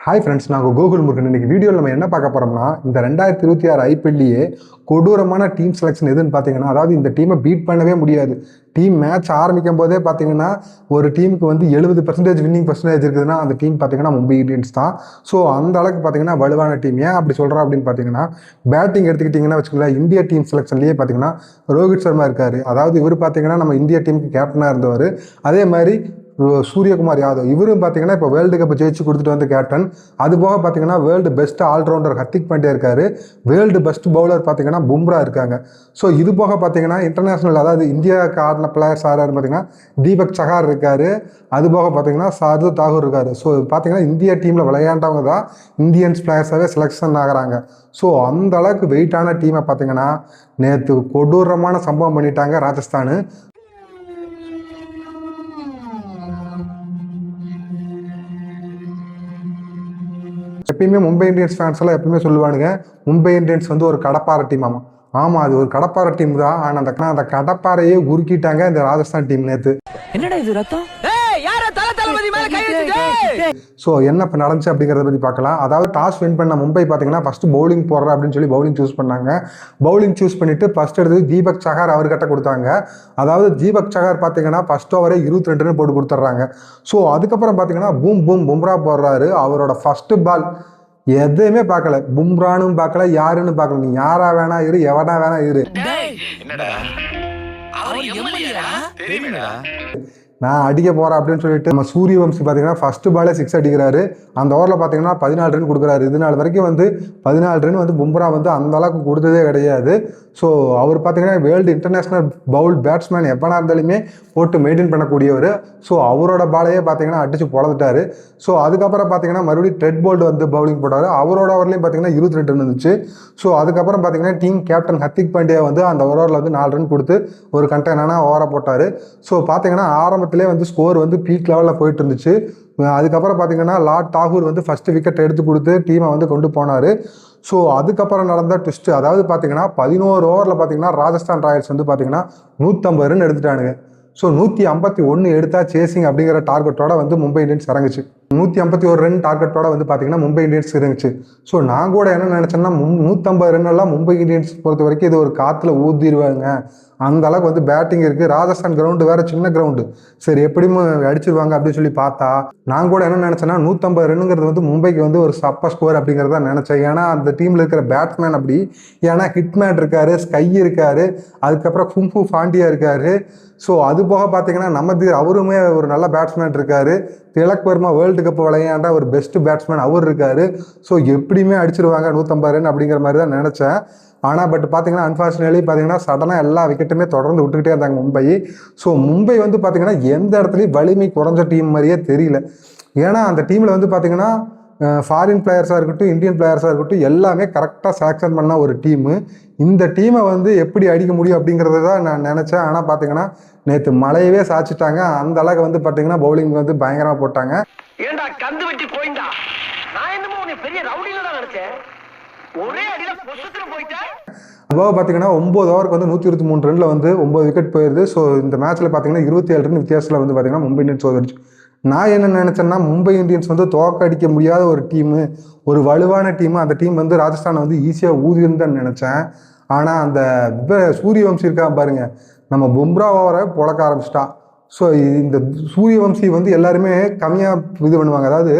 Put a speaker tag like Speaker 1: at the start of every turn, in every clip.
Speaker 1: Hi friends, நாங்கள் கோகுல் முருகன். இன்றைக்கி வீடியோவில் நம்ம என்ன பார்க்க போகிறோம்னா, இந்த 2026 ஐபிஎல்லையே கொடூரமான டீம் செலெக்ஷன் எதுன்னு பார்த்தீங்கன்னா, அதாவது இந்த டீமை பீட் பண்ணவே முடியாது. டீம் மேட்ச் ஆரம்பிக்கும் போதே பார்த்தீங்கன்னா, ஒரு டீமுக்கு வந்து 70% வின்னிங் பர்சன்டேஜ் இருக்குதுன்னா அந்த டீம் பார்த்தீங்கன்னா மும்பை இந்தியன்ஸ் தான். ஸோ அந்த அளவுக்கு பார்த்தீங்கன்னா வலுவான டீம். ஏன் அப்படி சொல்கிறோம் அப்படின்னு பார்த்தீங்கன்னா, பேட்டிங் எடுத்துக்கிட்டிங்கன்னா வச்சுக்கோங்களேன், இந்தியா டீம் செலெக்ஷன்லேயே பார்த்தீங்கன்னா ரோஹித் சர்மா இருக்கார். அதாவது இவர் பார்த்தீங்கன்னா நம்ம இந்தியா டீமுக்கு கேப்டனாக இருந்தவர். அதே மாதிரி சூரியகுமார் யாதவ் இவரும் பார்த்தீங்கன்னா இப்போ வேர்ல்டு கப் ஜெயிச்சு கொடுத்துட்டு வந்து கேப்டன். அது போக பார்த்தீங்கன்னா world best allrounder Hardik Pandya இருக்காரு. வேர்ல்டு பெஸ்ட் பவுலர் பார்த்தீங்கன்னா பும்ரா இருக்காங்க. ஸோ இது போக பார்த்தீங்கன்னா இன்டர்நேஷனல், அதாவது இந்தியாவுக்கு ஆடின பிளேயர்ஸ் யாராரு பார்த்தீங்கன்னா தீபக் சஹார் இருக்காரு. அது போக பார்த்தீங்கன்னா சார்து தாகூர் இருக்காரு. ஸோ பார்த்தீங்கன்னா இந்தியா டீமில் விளையாண்டவங்க தான் இந்தியன்ஸ் பிளேயர்ஸாகவே செலெக்ஷன் ஆகிறாங்க. ஸோ அந்த அளவுக்கு வெயிட்டான டீமை பார்த்தீங்கன்னா நேற்று கொடூரமான சம்பவம் பண்ணிட்டாங்க ராஜஸ்தான். எப்பயுமே மும்பை இந்தியன்ஸ் ஃபேன்ஸ் எல்லாம் எப்பயுமே சொல்லுவானுங்க, மும்பை இந்தியன்ஸ் வந்து ஒரு கடப்பாறை டீம். ஆமாம், அது ஒரு கடப்பாறை டீம் தான். ஆனால் அந்த கடப்பாறையே உருக்கிட்டாங்க இந்த ராஜஸ்தான் டீம் நேற்று.
Speaker 2: என்னடா இது ரத்தம்?
Speaker 1: ஸோ என்ன இப்போ நடந்துச்சு அப்படிங்கிறத பற்றி பார்க்கலாம். அதாவது டாஸ் வின் பண்ண மும்பை பார்த்தீங்கன்னா ஃபஸ்ட்டு பவுலிங் போடுற அப்படின்னு சொல்லி பவுலிங் சூஸ் பண்ணாங்க. பவுலிங் சூஸ் பண்ணிவிட்டு ஃபஸ்ட் எடுத்து தீபக் சஹார் அவர்கிட்ட கொடுத்தாங்க. அதாவது தீபக் சஹார் பார்த்தீங்கன்னா ஃபஸ்ட் ஓவரே 22 ரன் போட்டு கொடுத்துட்றாங்க. ஸோ அதுக்கப்புறம் பார்த்தீங்கன்னா பும்ரா போடுறாரு. அவரோட ஃபஸ்ட்டு பால் எதையுமே பார்க்கல, பும்ரானும் பார்க்கல, யாருன்னு பார்க்கல. நீ யாரா வேணா இரு, எவனா வேணா இரு, நான் அடிக்க போகிறேன் அப்படின்னு சொல்லிட்டு நம்ம சூரியவம்சி பார்த்தீங்கன்னா ஃபஸ்ட்டு பாலே 6 அடிக்கிறாரு. அந்த ஓவரில் பார்த்தீங்கன்னா 14 ரன் கொடுக்குறாரு. இது நாள் வரைக்கும் வந்து 14 ரன் வந்து பும்ரா வந்து அந்த அளவுக்கு கொடுத்ததே கிடையாது. ஸோ அவர் பார்த்தீங்கன்னா வேர்ல்டு இன்டர்நேஷ்னல் பேட்ஸ்மேன் எப்பனா இருந்தாலுமே போட்டு மெயின்டைன் பண்ணக்கூடியவர். ஸோ அவரோட பாலையே பார்த்தீங்கன்னா அடித்து பொழந்துட்டாரு. ஸோ அதுக்கப்புறம் பார்த்தீங்கன்னா மறுபடியும் ட்ரெட் போல்ட் வந்து பவுலிங் போட்டார். அவரோட ஓவர்லேயும் பார்த்தீங்கன்னா 22 ரன் இருந்துச்சு. ஸோ அதுக்கப்புறம் பார்த்தீங்கன்னா டீம் கேப்டன் ஹர்திக் பாண்டியா வந்து அந்த ஓவரில் வந்து 4 ரன் கொடுத்து ஒரு கண்டெய்னான ஓவராக போட்டார். ஸோ பார்த்தீங்கன்னா ஆரம்பத்திலே வந்து ஸ்கோர் வந்து பீக் லெவலில் போயிட்டு இருந்துச்சு. அதுக்கப்புறம் பார்த்தீங்கன்னா லார்ட் தாகூர் வந்து ஃபஸ்ட்டு விக்கெட் எடுத்து கொடுத்து டீமை வந்து கொண்டு போனார். ஸோ அதுக்கப்புறம் நடந்த ட்விஸ்ட்டு, அதாவது பார்த்தீங்கன்னா 11 ஓவரில் பார்த்தீங்கன்னா ராஜஸ்தான் ராயல்ஸ் வந்து பார்த்தீங்கன்னா 150 ரன் எடுத்துட்டானுங்க. ஸோ 151 எடுத்தா சேசிங் அப்படிங்கிற டார்கெட்டோட வந்து மும்பை இந்தியன்ஸ் இறங்குச்சு. 151 ரன் டார்கெட்டோட வந்து பார்த்தீங்கன்னா மும்பை இந்தியன்ஸ் இருந்துச்சு. ஸோ நான் கூட என்ன நினச்சேன்னா 150 ரன் எல்லாம் மும்பை இந்தியன்ஸ் பொறுத்த வரைக்கும் இது ஒரு காற்றுல ஊதிடுவாங்க, அந்த அளவுக்கு வந்து பேட்டிங் இருக்குது. ராஜஸ்தான் கிரவுண்டு வேறு சின்ன கிரவுண்டு, சரி எப்படியும் அடிச்சிருவாங்க அப்படின்னு சொல்லி பார்த்தா நான் கூட என்ன நினச்சேன்னா 150 ரன்னுங்கிறது வந்து மும்பைக்கு வந்து ஒரு சப்ப ஸ்கோர் அப்படிங்கிறத நினச்சேன். ஏன்னா அந்த டீமில் இருக்கிற பேட்ஸ்மேன் அப்படி, ஏன்னா ஹிட்மேன் இருக்காரு, ஸ்கை இருக்காரு, அதுக்கப்புறம் கும்பு பாண்டியா இருக்காரு. ஸோ அது போக பார்த்தீங்கன்னா அவருமே ஒரு நல்ல பேட்ஸ்மேன் இருக்காரு. திலக் வர்மா வேர்ல்டு கப் விளையாண்ட ஒரு பெஸ்ட் பேட்ஸ்மேன் அவர் இருக்காரு. ஸோ எப்படியுமே அடிச்சிருவாங்க 150 ரன் அப்படிங்கிற மாதிரி தான் நினச்சேன். ஆனால் பட் பார்த்தீங்கன்னா அன்ஃபார்ச்சுனேட்லி பார்த்தீங்கன்னா சடனாக எல்லா விக்கெட்டுமே தொடர்ந்து விட்டுக்கிட்டே இருந்தாங்க மும்பை. ஸோ மும்பை வந்து பார்த்தீங்கன்னா எந்த இடத்துலையும் வலிமை குறைஞ்ச டீம் மாதிரியே தெரியல. ஏன்னா அந்த டீமில் வந்து பார்த்தீங்கன்னா ஃபாரின் பிளேயர்ஸாக இருக்கட்டும், இந்தியன் பிளேயர்ஸாக இருக்கட்டும், எல்லாமே கரெக்டாக செலக்ஷன் பண்ண ஒரு டீமு. இந்த டீமை வந்து எப்படி அடிக்க முடியும் அப்படிங்கிறத தான் நான் நினச்சேன். ஆனால் பார்த்தீங்கன்னா நேற்று மழையவே சாய்ச்சிட்டாங்க. அந்த அளவுக்கு வந்து பார்த்தீங்கன்னா பவுலிங் வந்து பயங்கரமாக போட்டாங்க. அதுவாக பார்த்தீங்கன்னா 9 ஓவருக்கு வந்து 123 ரனில் வந்து 9 விக்கெட் போயிடுது. ஸோ இந்த மேட்ச்சில் பார்த்தீங்கன்னா 27 ரன் வித்தியாசத்தில் வந்து பார்த்தீங்கன்னா மும்பை இந்தியன்ஸ் தோத்துருச்சு. நான் என்ன நினச்சேன்னா மும்பை இந்தியன்ஸ் வந்து தோக்கடிக்க முடியாத ஒரு டீமு, ஒரு வலுவான டீமு, அந்த டீம் வந்து ராஜஸ்தானை வந்து ஈஸியாக ஊதிருந்தான்னு நினச்சேன். ஆனால் அந்த சூரியவம்சி இருக்கா பாருங்க, நம்ம பும்ரா ஓவரை புழக்க ஆரம்பிச்சிட்டான். ஸோ இந்த சூரியவம்சி வந்து எல்லாருமே கம்மியாக இது பண்ணுவாங்க. அதாவது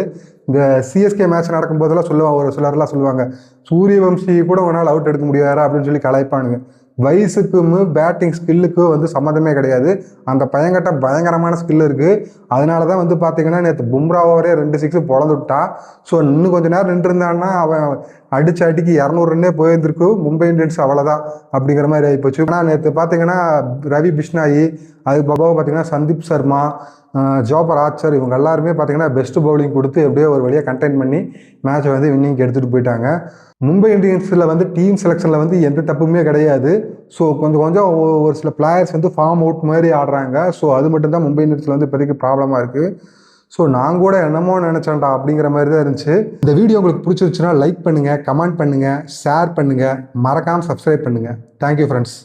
Speaker 1: இந்த சிஎஸ்கே மேட்ச் நடக்கும்போதெல்லாம் சொல்லுவாங்க, ஒரு சிலர்லாம் சொல்லுவாங்க சூரியவம்சி கூட ஒரு நாள் அவுட் எடுக்க முடியாதா அப்படின்னு சொல்லி கலாய்ப்பானுங்க. வயசுக்கும் பேட்டிங் ஸ்கில்லுக்கும் வந்து சம்மந்தமே கிடையாது. அந்த பையன்கிட்ட பயங்கரமான ஸ்கில் இருக்குது. அதனால தான் வந்து பார்த்தீங்கன்னா நேற்று பும்ரா ஓவரே 2 6 பொழந்து விட்டா. ஸோ இன்னும் கொஞ்சம் நேரம் நின்றுருந்தான்னா அவன் அடிச்ச அடிக்கு 200 ரன்னே போயிருந்துருக்கும். மும்பை இந்தியன்ஸ் அவ்வளோதான் அப்படிங்கிற மாதிரி ஆகிப்போச்சு. ஆனால் நேற்று பார்த்தீங்கன்னா ரவி பிஷ்னாயி, அது பாபாவை பார்த்தீங்கன்னா சந்தீப் சர்மா, ஜோபர் ஆர்ச்சர், இவங்க எல்லாருமே பார்த்தீங்கன்னா பெஸ்ட் பவுலிங் கொடுத்து எப்படியோ ஒரு வழியாக கண்டெயின் பண்ணி மேட்சை வந்து வின்னிங்க்கு எடுத்துகிட்டு போயிட்டாங்க. மும்பை இந்தியன்ஸில் வந்து டீம் செலெக்ஷனில் வந்து எந்த தப்புமே கிடையாது. ஸோ கொஞ்சம் ஒரு சில பிளேயர்ஸ் வந்து ஃபார்ம் அவுட் மாதிரி ஆடுறாங்க. ஸோ அது மட்டும்தான் மும்பை இந்தியன்ஸில் வந்து இப்போதைக்கு ப்ராப்ளமாக இருக்குது. ஸோ நான் கூட என்னமோ நினச்சேன்டா அப்படிங்கிற மாதிரி தான் இருந்துச்சு. இந்த வீடியோ உங்களுக்கு பிடிச்சிருச்சுன்னா லைக் பண்ணுங்கள், கமெண்ட் பண்ணுங்கள், ஷேர் பண்ணுங்கள், மறக்காமல் சப்ஸ்கிரைப் பண்ணுங்கள். Thank you friends.